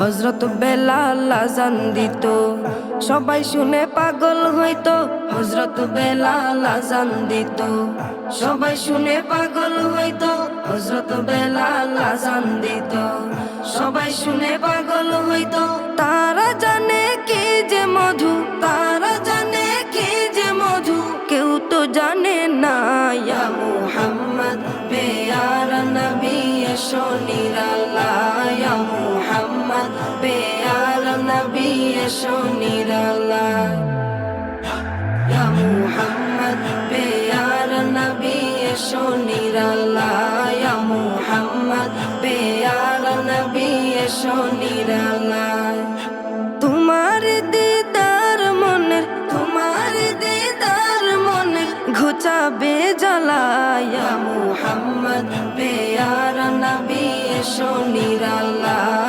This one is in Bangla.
হযরত বেলাল আযান দিত, সবাই শুনে পাগল হইতো। হযরত বেলাল আযান দিত, সবাই শুনে পাগল হইতো। হযরত বেলাল আযান দিত, সবাই শুনে পাগল হইতো। তারা জানে কি যে মধু, তারা জানে কি যে মধু, কেউ তো জানে না। ইয়া মুহাম্মদ পেয়ারা নবী এসো নিরালায়, ইয়া মুহাম্মদ পেয়ারা নবী এসো নিরালায়, ইয়া মুহাম্মদ পেয়ারা নবী এসো নিরালায়, ইয়া মুহাম্মদ পেয়ারা নবী এসো নিরালায়। তোমার দিদার মনের, তোমার দিদার মনের ঘুচাবে জ্বালা। ইয়া মুহাম্মদ পেয়ারা নবী এসো নিরালায়,